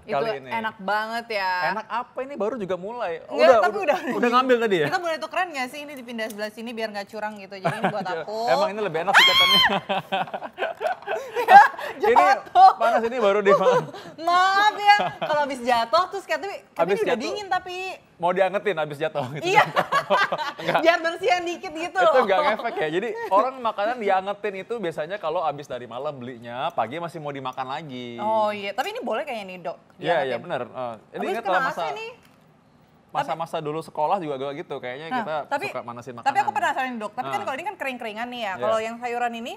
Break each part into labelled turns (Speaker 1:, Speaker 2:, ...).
Speaker 1: Itu
Speaker 2: kali ini.
Speaker 1: enak banget ya.
Speaker 2: Enak apa ini baru juga mulai.
Speaker 1: Enggak, tapi
Speaker 2: Udah ngambil tadi ya?
Speaker 1: Kita boleh tukeran nggak sih ini dipindah sebelah sini biar nggak curang gitu. Jadi ini buat aku.
Speaker 2: Emang ini lebih enak sih katanya. Ini
Speaker 1: Jatuh.
Speaker 2: panas ini baru di
Speaker 1: Maaf ya, kalau habis jatuh terus katanya
Speaker 2: Habis
Speaker 1: udah
Speaker 2: jatuh.
Speaker 1: dingin tapi
Speaker 2: mau diangetin habis jatuh gitu.
Speaker 1: iya.
Speaker 2: Enggak.
Speaker 1: Biar bersihan dikit gitu
Speaker 2: Itu
Speaker 1: loh.
Speaker 2: nggak ngefek ya. Jadi orang makanan diangetin itu biasanya kalau habis dari malam belinya, pagi masih mau dimakan lagi.
Speaker 1: Oh iya, tapi ini boleh kayaknya nih dok.
Speaker 2: Iya, iya
Speaker 1: diangetin.
Speaker 2: benar. Ini
Speaker 1: Habis
Speaker 2: ingat
Speaker 1: kena
Speaker 2: lah
Speaker 1: AC
Speaker 2: masa
Speaker 1: nih.
Speaker 2: masa-masa dulu sekolah juga gitu. Kayaknya kita suka manasin makanan.
Speaker 1: Tapi aku penasaran nih, dok, tapi kan kalau ini kan kering-keringan nih ya.
Speaker 2: Iya.
Speaker 1: Kalau yang sayuran ini,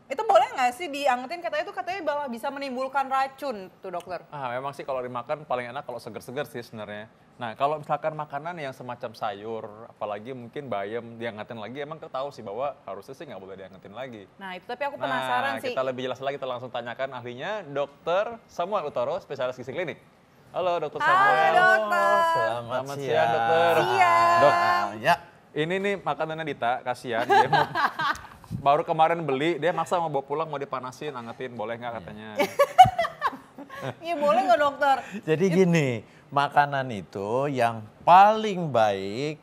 Speaker 1: itu boleh nggak sih diangetin katanya malah bisa menimbulkan racun tuh dokter.
Speaker 2: Memang sih kalau dimakan paling enak kalau seger-seger sih sebenarnya. Nah, kalau misalkan makanan yang semacam sayur, apalagi mungkin bayam diangetin lagi, emang kita tahu sih bahwa harusnya sih nggak boleh diangetin lagi.
Speaker 1: Nah itu tapi aku penasaran sih.
Speaker 2: Kita lebih jelas lagi, kita langsung tanyakan ahlinya, Dr. Samuel Utoro, spesialis gizi klinik. Halo Dr. Samuel.
Speaker 1: Halo dokter.
Speaker 2: Selamat siang, Dokter.
Speaker 1: Siang.
Speaker 2: Dok,
Speaker 3: Ya,
Speaker 2: ini nih makanannya Dita, kasihan. Dia baru kemarin beli, dia maksa mau bawa pulang, mau dipanasin, angetin, boleh nggak katanya.
Speaker 1: Iya boleh nggak dokter?
Speaker 3: jadi gini, makanan itu yang paling baik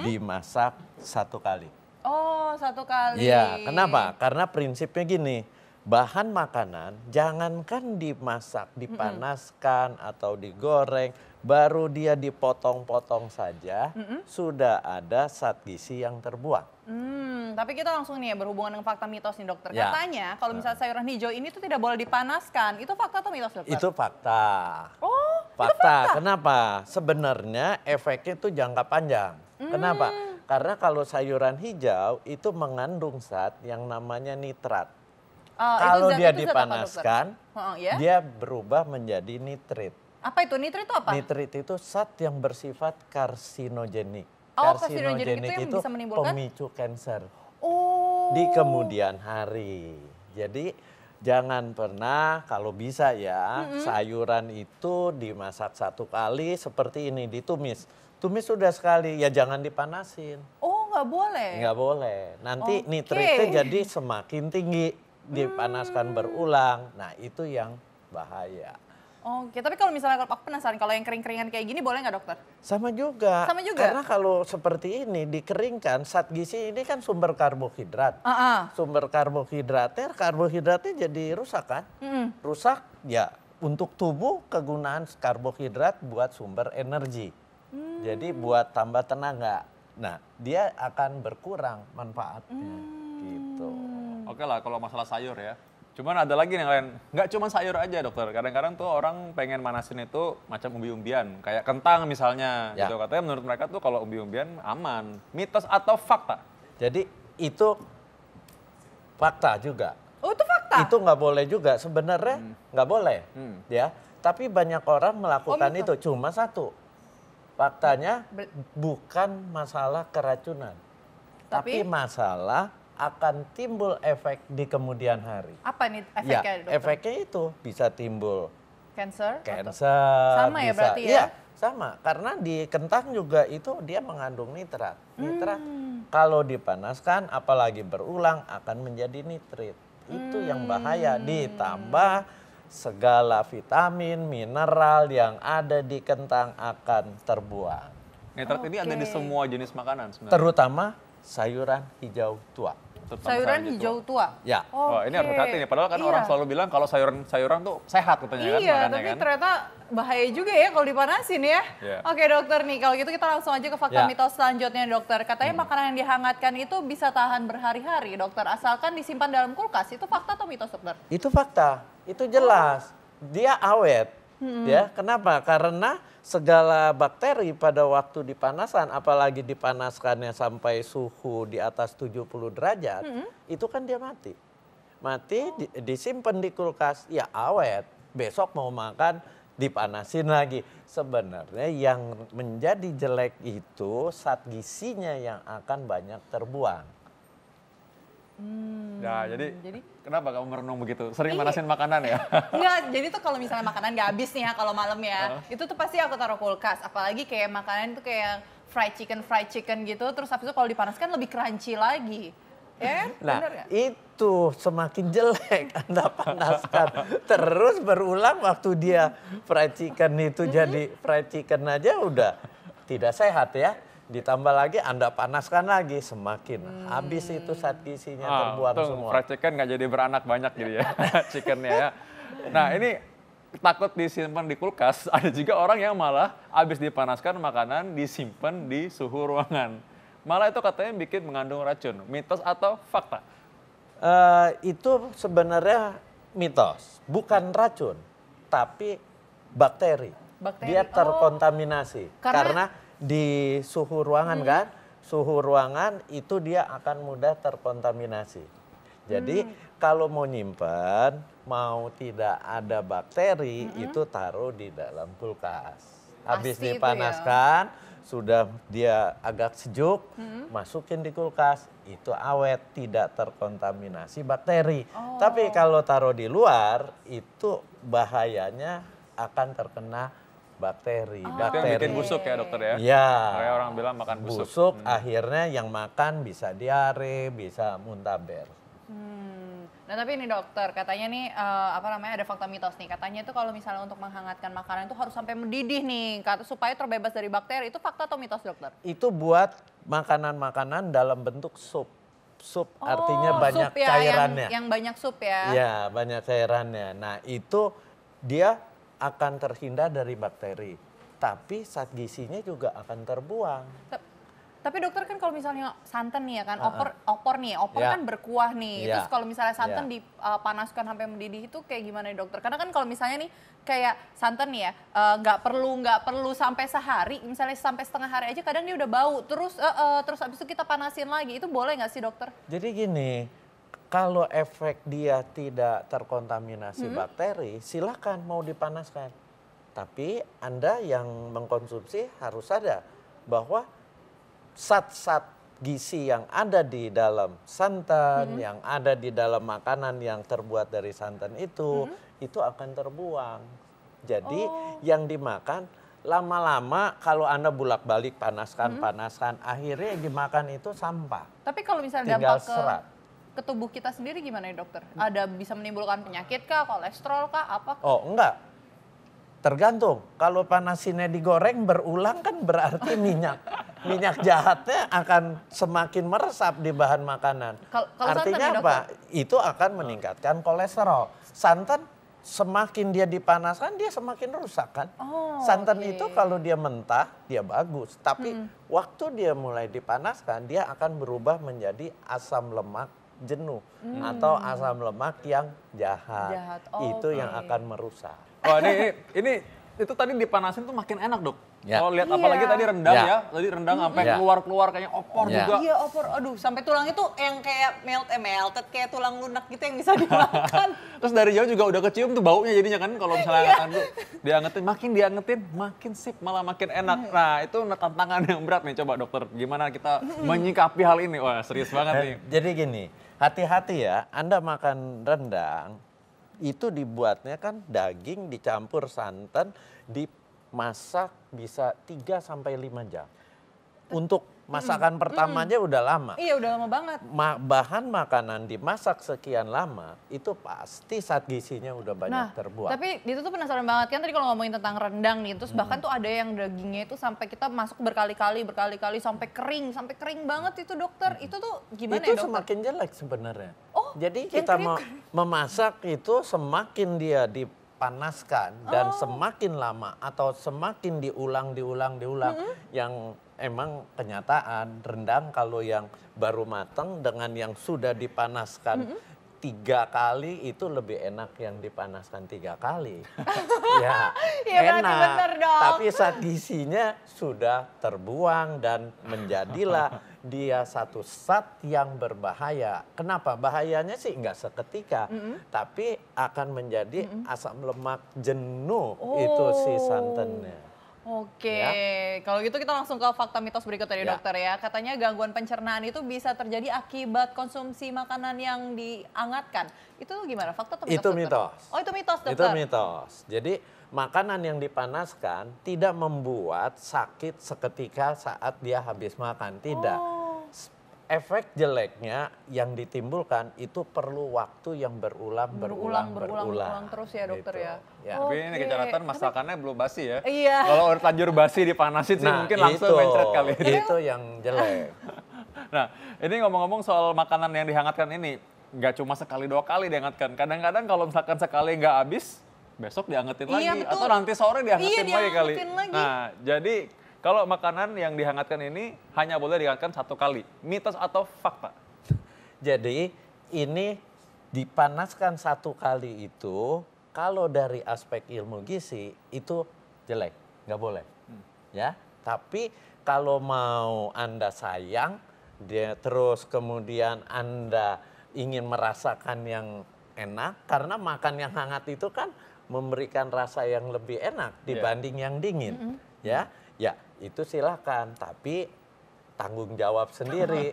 Speaker 3: dimasak satu kali.
Speaker 1: Oh satu kali.
Speaker 3: Iya, kenapa? Karena prinsipnya gini, bahan makanan jangankan dimasak, dipanaskan atau digoreng, baru dia dipotong-potong saja, sudah ada zat gizi yang terbuang.
Speaker 1: Tapi kita langsung nih ya berhubungan dengan fakta mitos nih dokter.
Speaker 3: Ya.
Speaker 1: Katanya kalau misalnya sayuran hijau ini tuh tidak boleh dipanaskan. Itu fakta atau mitos dokter?
Speaker 3: Itu fakta.
Speaker 1: Oh,
Speaker 3: Fakta. Kenapa? Sebenarnya efeknya itu jangka panjang. Kenapa? Karena kalau sayuran hijau itu mengandung zat yang namanya nitrat. Kalau dia dipanaskan,
Speaker 1: ya?
Speaker 3: dia berubah menjadi nitrit.
Speaker 1: Apa itu? Nitrit itu apa?
Speaker 3: Nitrit itu zat yang bersifat karsinogenik.
Speaker 1: Oh, karsinogenik itu yang bisa menimbulkan?
Speaker 3: Pemicu kanker
Speaker 1: Oh.
Speaker 3: di kemudian hari. Jadi jangan pernah kalau bisa ya sayuran itu dimasak satu kali seperti ini, ditumis. Tumis sudah sekali, ya jangan dipanasin.
Speaker 1: Oh nggak boleh?
Speaker 3: Nggak boleh, nanti
Speaker 1: Oke.
Speaker 3: nitritnya jadi semakin tinggi, dipanaskan berulang. Nah itu yang bahaya.
Speaker 1: Oke, tapi kalau misalnya aku penasaran kalau yang kering-keringan kayak gini boleh nggak dokter?
Speaker 3: Sama juga.
Speaker 1: Sama juga?
Speaker 3: Karena kalau seperti ini dikeringkan, zat gizi ini kan sumber karbohidrat. Sumber karbohidratnya jadi rusak kan? Rusak ya untuk tubuh kegunaan karbohidrat buat sumber energi. Jadi buat tambah tenaga. Nah dia akan berkurang manfaatnya gitu.
Speaker 2: Oke lah kalau masalah sayur ya. Cuman ada lagi yang lain, nggak cuma sayur aja dokter. Kadang-kadang tuh orang pengen manasin itu macam umbi-umbian. Kayak kentang misalnya
Speaker 3: Ya.
Speaker 2: gitu. Katanya menurut mereka tuh kalau umbi-umbian aman. Mitos atau fakta?
Speaker 3: Jadi itu fakta juga.
Speaker 1: Oh itu fakta?
Speaker 3: Itu nggak boleh juga sebenarnya nggak boleh ya. Tapi banyak orang melakukan
Speaker 1: gitu.
Speaker 3: itu cuma satu. Faktanya bukan masalah keracunan. Tapi masalah akan timbul efek di kemudian hari.
Speaker 1: Apa nih
Speaker 3: Ya,
Speaker 1: efeknya dokter?
Speaker 3: efeknya itu bisa timbul
Speaker 1: Cancer?
Speaker 3: Sama
Speaker 1: ya berarti ya?
Speaker 3: Iya, sama. Karena di kentang juga itu dia mengandung nitrat. Nitrat kalau dipanaskan apalagi berulang akan menjadi nitrit. Itu yang bahaya. Ditambah segala vitamin, mineral yang ada di kentang akan terbuang.
Speaker 2: Nitrat ini ada di semua jenis makanan sebenarnya.
Speaker 3: Terutama sayuran hijau tua.
Speaker 2: Terutama
Speaker 1: Sayuran
Speaker 2: gitu.
Speaker 1: hijau tua?
Speaker 3: Ya.
Speaker 2: Wah, ini harus
Speaker 1: Oke.
Speaker 2: hati-hati nih. Padahal kan
Speaker 1: Iya.
Speaker 2: orang selalu bilang kalau sayuran tuh sehat katanya kan
Speaker 1: Iya,
Speaker 2: makannya
Speaker 1: tapi
Speaker 2: kan.
Speaker 1: ternyata bahaya juga ya kalau dipanasin ya.
Speaker 2: Iya.
Speaker 1: Oke dokter nih, kalau gitu kita langsung aja ke fakta
Speaker 3: Ya.
Speaker 1: mitos selanjutnya dokter. Katanya makanan yang dihangatkan itu bisa tahan berhari-hari dokter, asalkan disimpan dalam kulkas. Itu fakta atau mitos dokter?
Speaker 3: Itu fakta, itu jelas. Dia awet. Ya, kenapa? Karena segala bakteri pada waktu dipanasan, apalagi dipanaskannya sampai suhu di atas 70 derajat, itu kan dia mati. Mati, disimpan di kulkas, ya awet. Besok mau makan, dipanasin lagi. Sebenarnya yang menjadi jelek itu zat gizinya yang akan banyak terbuang.
Speaker 2: Nah, jadi kenapa kamu merenung begitu? Sering manasin makanan ya?
Speaker 1: Enggak, jadi tuh kalau misalnya makanan nggak habis nih ya kalau malam ya, itu tuh pasti aku taruh kulkas. Apalagi kayak makanan tuh kayak fried chicken gitu, terus habis itu kalau dipanaskan lebih crunchy lagi. Ya kan?
Speaker 3: Nah,
Speaker 1: Bener nggak?
Speaker 3: itu semakin jelek Anda panaskan. Terus berulang waktu dia fried chicken itu jadi fried chicken aja udah tidak sehat ya. Ditambah lagi Anda panaskan lagi, semakin habis itu zat gizinya terbuang
Speaker 2: untung
Speaker 3: semua.
Speaker 2: fried chicken nggak jadi beranak banyak gitu ya, chickennya ya. Nah ini takut disimpan di kulkas, ada juga orang yang malah habis dipanaskan makanan disimpan di suhu ruangan. Malah itu katanya bikin mengandung racun. Mitos atau fakta?
Speaker 3: Itu sebenarnya mitos, bukan racun, tapi bakteri.
Speaker 1: Bakteri,
Speaker 3: Dia terkontaminasi karena di suhu ruangan kan, suhu ruangan itu dia akan mudah terkontaminasi. Jadi kalau mau nyimpen, mau tidak ada bakteri, itu taruh di dalam kulkas. Habis
Speaker 1: Pasti itu ya.
Speaker 3: dipanaskan, sudah dia agak sejuk, masukin di kulkas, itu awet, tidak terkontaminasi bakteri. Tapi kalau taruh di luar, itu bahayanya akan terkena bakteri.
Speaker 2: Itu yang bikin busuk ya dokter ya?
Speaker 3: Ya.
Speaker 2: Kayak orang bilang makan busuk.
Speaker 3: Busuk akhirnya yang makan bisa diare, bisa muntaber.
Speaker 1: Nah tapi ini dokter, katanya nih ada fakta mitos nih. Katanya itu kalau misalnya untuk menghangatkan makanan itu harus sampai mendidih nih, supaya terbebas dari bakteri. Itu fakta atau mitos dokter?
Speaker 3: Itu buat makanan-makanan dalam bentuk sup. Sup artinya banyak
Speaker 1: sup ya,
Speaker 3: cairannya.
Speaker 1: yang banyak sup ya.
Speaker 3: Ya, banyak cairannya. Nah, itu dia akan terhindar dari bakteri. Tapi zat gizinya juga akan terbuang.
Speaker 1: Tapi dokter kan kalau misalnya santan nih ya kan, opor nih, opor
Speaker 3: Ya.
Speaker 1: kan berkuah nih.
Speaker 3: Ya.
Speaker 1: Terus kalau misalnya santan
Speaker 3: Ya.
Speaker 1: dipanaskan sampai mendidih itu kayak gimana nih dokter? Karena kan kalau misalnya nih kayak santan nih ya, nggak perlu sampai sehari, misalnya sampai setengah hari aja kadang dia udah bau. Terus habis itu kita panasin lagi, itu boleh nggak sih dokter?
Speaker 3: Jadi gini, kalau efek dia tidak terkontaminasi bakteri, silakan mau dipanaskan. Tapi Anda yang mengkonsumsi harus sadar bahwa zat-zat gizi yang ada di dalam santan, yang ada di dalam makanan yang terbuat dari santan itu akan terbuang. Jadi yang dimakan lama-lama kalau Anda bolak-balik panaskan, akhirnya yang dimakan itu sampah.
Speaker 1: Tapi kalau misalnya
Speaker 3: Tinggal
Speaker 1: dampak
Speaker 3: serat.
Speaker 1: ke tubuh kita sendiri gimana ya dokter? Ada bisa menimbulkan penyakit kah, kolesterol kah, apa?
Speaker 3: Oh enggak, tergantung. Kalau panasinnya digoreng berulang kan berarti minyak jahatnya akan semakin meresap di bahan makanan.
Speaker 1: Kalau
Speaker 3: Artinya
Speaker 1: santan ya,
Speaker 3: apa? Itu akan meningkatkan kolesterol. Santan semakin dia dipanaskan dia semakin rusak kan. Santan
Speaker 1: oke.
Speaker 3: itu kalau dia mentah dia bagus. Tapi waktu dia mulai dipanaskan dia akan berubah menjadi asam lemak jenuh atau asam lemak yang jahat. Itu yang
Speaker 1: Oke.
Speaker 3: akan merusak.
Speaker 2: Oh ini itu tadi dipanasin tuh makin enak dok.
Speaker 3: Ya.
Speaker 2: Kalau lihat
Speaker 1: Iya.
Speaker 2: apalagi tadi rendang
Speaker 3: Ya.
Speaker 2: ya, tadi rendang sampai
Speaker 3: Ya.
Speaker 2: keluar kayaknya opor
Speaker 3: Ya.
Speaker 2: juga.
Speaker 1: Iya opor, aduh sampai tulang itu yang kayak melted kayak tulang lunak gitu yang bisa dimakan.
Speaker 2: Terus dari jauh juga udah kecium tuh baunya jadinya kan kalau misalnya angkatan tuh diangetin makin sip malah makin enak. Nah itu tantangan yang berat nih, coba dokter gimana kita menyikapi hal ini. Wah serius banget nih.
Speaker 3: Jadi gini, hati-hati ya, Anda makan rendang itu dibuatnya kan daging dicampur santan dimasak bisa 3 sampai 5 jam. Untuk masakan pertamanya udah lama.
Speaker 1: Iya udah lama banget.
Speaker 3: Bahan makanan dimasak sekian lama itu pasti zat gizinya udah banyak terbuang.
Speaker 1: Tapi itu tuh penasaran banget kan tadi kalau ngomongin tentang rendang nih, terus bahkan tuh ada yang dagingnya itu sampai kita masuk berkali-kali sampai kering banget itu dokter. Itu tuh gimana
Speaker 3: itu
Speaker 1: ya dokter?
Speaker 3: semakin jelek sebenarnya.
Speaker 1: Oh,
Speaker 3: Jadi
Speaker 1: yang
Speaker 3: kita
Speaker 1: kering-kering.
Speaker 3: memasak itu semakin dia dipanaskan dan semakin lama atau semakin diulang yang emang kenyataan rendang kalau yang baru matang dengan yang sudah dipanaskan 3 kali itu lebih enak yang dipanaskan 3 kali. Ya,
Speaker 1: Iya, berarti bener dong.
Speaker 3: Tapi zat gizinya sudah terbuang dan menjadilah dia satu zat yang berbahaya. Kenapa? Bahayanya sih nggak seketika, tapi akan menjadi asam lemak jenuh itu si santannya.
Speaker 1: Oke,
Speaker 3: Ya.
Speaker 1: kalau gitu kita langsung ke fakta mitos berikut tadi
Speaker 3: Ya.
Speaker 1: dokter ya. Katanya gangguan pencernaan itu bisa terjadi akibat konsumsi makanan yang dihangatkan. Itu gimana? Fakta atau mitos?
Speaker 3: Itu
Speaker 1: dokter?
Speaker 3: mitos.
Speaker 1: Oh itu mitos dokter.
Speaker 3: Itu mitos. Jadi makanan yang dipanaskan tidak membuat sakit seketika saat dia habis makan. Tidak. efek jeleknya yang ditimbulkan itu perlu waktu yang berulang
Speaker 1: terus ya dokter
Speaker 3: gitu.
Speaker 1: ya.
Speaker 2: Tapi ini catatan masakannya belum basi ya.
Speaker 1: Iya.
Speaker 2: Kalau udah lanjur basi dipanasin sih mungkin langsung mencret kali.
Speaker 3: Itu yang jelek.
Speaker 2: Nah, ini ngomong-ngomong soal makanan yang dihangatkan ini, nggak cuma sekali 2 kali dihangatkan. Kadang-kadang kalau misalkan sekali nggak habis, besok dihangetin lagi.
Speaker 1: Betul.
Speaker 2: Atau nanti sore dihangetin lagi kali.
Speaker 1: Lagi.
Speaker 2: Nah, jadi kalau makanan yang dihangatkan ini hanya boleh dihangatkan 1 kali. Mitos atau fakta?
Speaker 3: Jadi ini dipanaskan 1 kali itu kalau dari aspek ilmu gizi itu jelek, nggak boleh. Ya, tapi kalau mau Anda sayang, dia terus kemudian Anda ingin merasakan yang enak, karena makan yang hangat itu kan memberikan rasa yang lebih enak dibanding yang dingin. Ya, itu silakan, tapi tanggung jawab sendiri.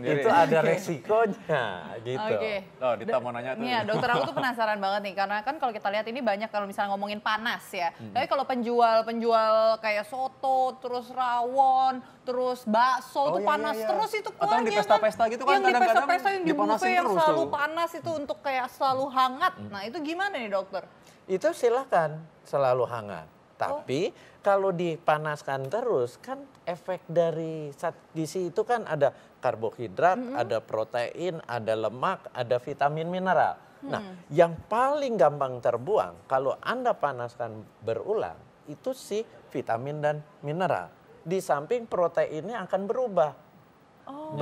Speaker 3: Itu ada resikonya gitu.
Speaker 2: Oh, Dita mau nanya tuh.
Speaker 1: Iya, dokter aku tuh penasaran banget nih, karena kan kalau kita lihat ini banyak kalau misalnya ngomongin panas ya. Tapi kalau penjual kayak soto, terus rawon, terus bakso tuh panas terus itu
Speaker 2: Atau yang di
Speaker 1: kuahnya
Speaker 2: pesta-pesta gitu kan
Speaker 1: yang di
Speaker 2: kadang-kadang
Speaker 1: pesta-pesta yang di
Speaker 2: dipanasin
Speaker 1: buffet yang
Speaker 2: terus
Speaker 1: selalu
Speaker 2: tuh.
Speaker 1: panas itu untuk kayak selalu hangat. Nah itu gimana nih dokter?
Speaker 3: Itu silakan selalu hangat. Tapi kalau dipanaskan terus kan efek dari zat gizi itu kan ada karbohidrat, ada protein, ada lemak, ada vitamin mineral. Nah, yang paling gampang terbuang kalau Anda panaskan berulang itu si vitamin dan mineral. Di samping proteinnya akan berubah.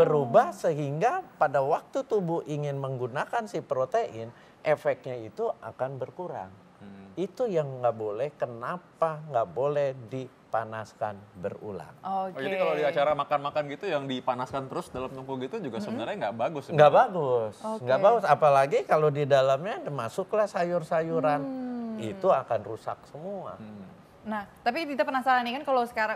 Speaker 3: Berubah sehingga pada waktu tubuh ingin menggunakan si protein, efeknya itu akan berkurang. Itu yang nggak boleh, kenapa nggak boleh dipanaskan berulang.
Speaker 2: Oh, jadi kalau di acara makan-makan gitu yang dipanaskan terus dalam tungku gitu juga sebenarnya nggak bagus.
Speaker 3: Nggak bagus, nggak bagus. Apalagi kalau di dalamnya masuklah sayur-sayuran, itu akan rusak semua.
Speaker 1: Nah, tapi Dita penasaran nih kan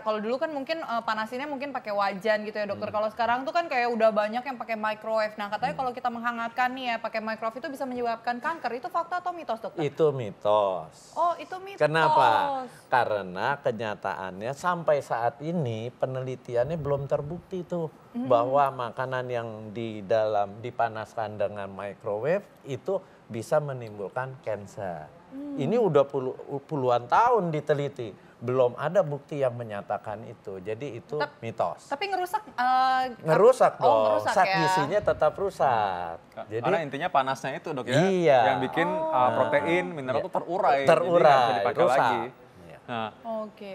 Speaker 1: kalau dulu kan mungkin panasinnya mungkin pakai wajan gitu ya dokter. Kalau sekarang tuh kan kayak udah banyak yang pakai microwave. Nah, katanya kalau kita menghangatkan nih ya pakai microwave itu bisa menyebabkan kanker. Itu fakta atau mitos, dokter?
Speaker 3: Itu mitos.
Speaker 1: Oh, itu mitos.
Speaker 3: Kenapa? Karena kenyataannya sampai saat ini penelitiannya belum terbukti tuh bahwa makanan yang dipanaskan dengan microwave itu bisa menimbulkan kanker. Ini udah puluhan tahun diteliti, belum ada bukti yang menyatakan itu. Jadi itu mitos.
Speaker 1: Tapi ngerusak
Speaker 3: Ngerusak dong,
Speaker 1: ngerusak
Speaker 3: zat
Speaker 1: ya.
Speaker 3: gizinya tetap rusak. Jadi
Speaker 2: Karena intinya panasnya itu dok ya,
Speaker 3: Iya.
Speaker 2: yang bikin protein, mineral itu terurai,
Speaker 3: Terurai,
Speaker 2: jadi nggak bisa dipakai
Speaker 3: rusak.
Speaker 2: lagi.
Speaker 3: Iya.
Speaker 2: Nah,
Speaker 1: Oke.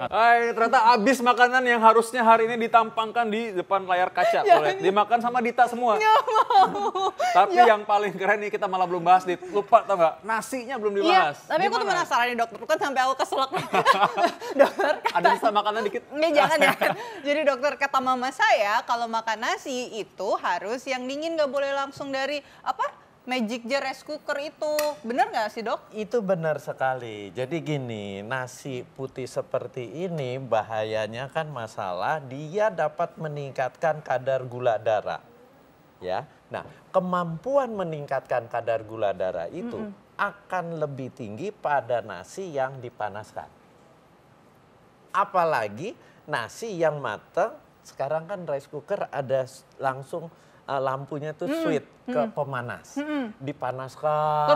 Speaker 2: ternyata habis makanan yang harusnya hari ini ditampangkan di depan layar kaca. Boleh dimakan sama Dita semua.
Speaker 1: Nggak mau.
Speaker 2: Tapi yang paling keren nih kita malah belum bahas, Dit. Lupa tau nggak? Nasinya belum
Speaker 1: Iya,
Speaker 2: dibahas.
Speaker 1: tapi aku tuh
Speaker 2: Gimana?
Speaker 1: penasaran nih dokter, kan sampai aku keselak. Dokter,
Speaker 2: Ada sisa makanan dikit?
Speaker 1: nggak jangan ya. Jadi dokter, kata mama saya kalau makan nasi itu harus yang dingin, nggak boleh langsung dari magic jar rice cooker itu. Bener nggak sih dok?
Speaker 3: Itu benar sekali. Jadi gini, nasi putih seperti ini bahayanya kan masalah dia dapat meningkatkan kadar gula darah. Ya. Nah, kemampuan meningkatkan kadar gula darah itu akan lebih tinggi pada nasi yang dipanaskan. Apalagi nasi yang matang, sekarang kan rice cooker ada langsung lampunya tuh switch ke pemanas. Dipanaskan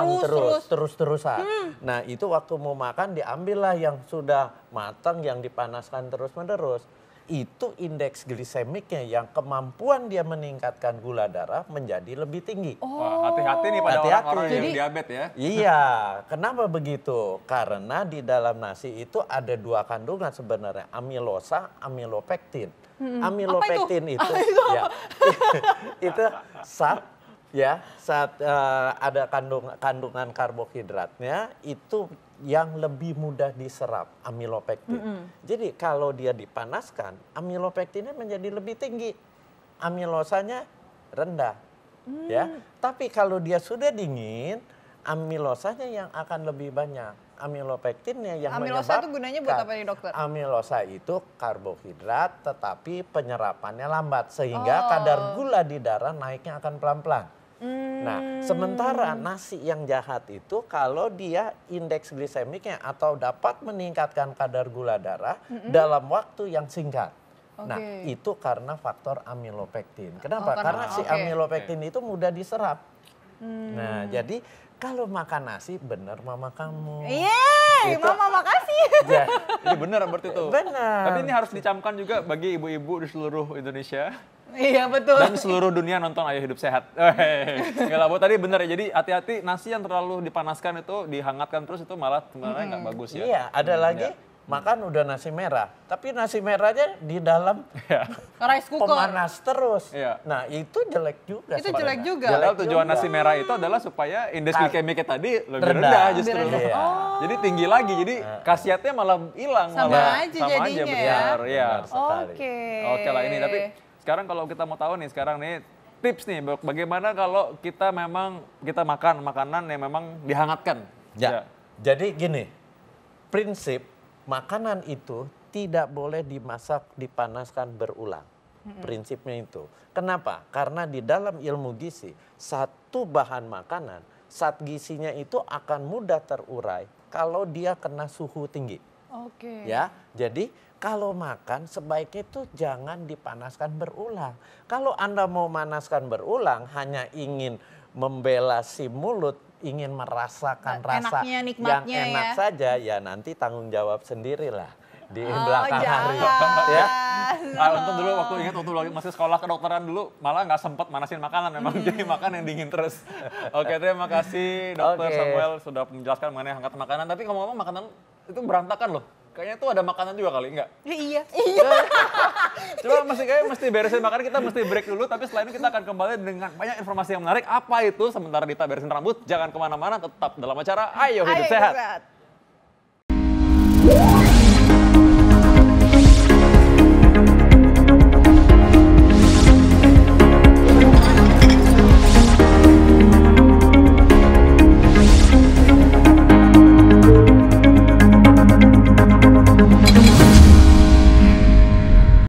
Speaker 3: terus-terusan. Nah, itu waktu mau makan diambillah yang sudah matang, yang dipanaskan terus-menerus. Itu indeks glisemiknya yang kemampuan dia meningkatkan gula darah menjadi lebih tinggi.
Speaker 2: Wah, hati-hati nih pada
Speaker 3: Hati-hati.
Speaker 2: orang-orang yang
Speaker 1: Jadi-
Speaker 2: diabetes ya.
Speaker 3: Iya, kenapa begitu? Karena di dalam nasi itu ada 2 kandungan sebenarnya, amilosa, amilopektin. Amilopektin itu, ya, itu zat ada kandungan karbohidratnya itu yang lebih mudah diserap, amilopektin. Jadi kalau dia dipanaskan, amilopektinnya menjadi lebih tinggi, amilosanya rendah. Ya, tapi kalau dia sudah dingin, amilosanya yang akan lebih banyak. Amilopektinnya yang
Speaker 1: Amilosa itu gunanya buat apa nih dokter?
Speaker 3: Amilosa itu karbohidrat tetapi penyerapannya lambat sehingga kadar gula di darah naiknya akan pelan-pelan. Nah, sementara nasi yang jahat itu kalau dia indeks glisemiknya atau dapat meningkatkan kadar gula darah dalam waktu yang singkat. Nah,
Speaker 1: Oke.
Speaker 3: itu karena faktor amilopektin. Kenapa?
Speaker 1: karena-
Speaker 3: Karena si
Speaker 1: oke.
Speaker 3: amilopektin itu mudah diserap. Nah, jadi kalau makan nasi bener mama kamu.
Speaker 1: Yeay,
Speaker 3: Itu-
Speaker 1: mama makasih.
Speaker 3: Ya,
Speaker 2: Jadi benar berarti itu.
Speaker 3: benar.
Speaker 2: Tapi ini harus dicamkan juga bagi ibu-ibu di seluruh Indonesia
Speaker 1: Iya betul.
Speaker 2: dan seluruh dunia nonton Ayo Hidup Sehat. Enggak lah, Bu, tadi benar ya. Jadi hati-hati nasi yang terlalu dipanaskan itu, dihangatkan terus itu malah sebenarnya nggak bagus ya.
Speaker 3: Iya, ada lagi makan udah nasi merah, tapi nasi merahnya di dalam
Speaker 1: Rice cooker.
Speaker 3: pemanas terus.
Speaker 2: Iya.
Speaker 3: Nah, itu jelek juga.
Speaker 1: Itu
Speaker 3: sebenarnya.
Speaker 1: jelek juga.
Speaker 2: Padahal
Speaker 3: Jelek
Speaker 2: tujuan
Speaker 3: juga.
Speaker 2: nasi merah itu adalah supaya indeks glikemiknya tadi lebih
Speaker 3: Rendah.
Speaker 2: rendah justru.
Speaker 1: Lebih rendah.
Speaker 3: Iya.
Speaker 2: Jadi tinggi lagi, jadi khasiatnya malah hilang.
Speaker 1: Sama
Speaker 2: malah.
Speaker 1: aja
Speaker 2: Sama
Speaker 1: jadinya
Speaker 2: aja,
Speaker 1: ya.
Speaker 2: benar. Iya.
Speaker 3: Benar sekali.
Speaker 1: Oke.
Speaker 2: Oke lah ini, tapi sekarang kalau kita mau tahu nih, sekarang nih tips nih, bagaimana kalau kita memang kita makan makanan yang memang dihangatkan.
Speaker 3: Ya. Jadi gini, prinsip makanan itu tidak boleh dimasak, dipanaskan berulang. Prinsipnya itu. Kenapa? Karena di dalam ilmu gizi, satu bahan makanan, zat gizinya itu akan mudah terurai kalau dia kena suhu tinggi.
Speaker 1: Oke.
Speaker 3: Ya, jadi kalau makan sebaiknya itu jangan dipanaskan berulang. Kalau Anda mau manaskan berulang hanya ingin membela si mulut, ingin merasakan rasa
Speaker 1: Enaknya,
Speaker 3: yang
Speaker 1: nikmatnya
Speaker 3: enak
Speaker 1: ya.
Speaker 3: saja, ya nanti tanggung jawab sendirilah di
Speaker 1: Oh,
Speaker 3: belakang hari.
Speaker 1: jangan.
Speaker 3: Ya.
Speaker 2: Untung dulu waktu ingat waktu masih sekolah kedokteran dulu malah nggak sempet manasin makanan memang jadi makan yang dingin terus. Oke, terima kasih Dokter
Speaker 3: Oke.
Speaker 2: Samuel sudah menjelaskan mengenai hangat makanan. Tapi ngomong-ngomong makanan itu berantakan loh. Kayaknya tuh ada makanan juga kali, enggak?
Speaker 1: Ya, iya.
Speaker 2: Coba mesti beresin makanan, kita mesti break dulu. Tapi setelah ini kita akan kembali dengan banyak informasi yang menarik. Apa itu? Sementara Dita beresin rambut, jangan kemana-mana, tetap dalam acara Ayo Hidup Sehat.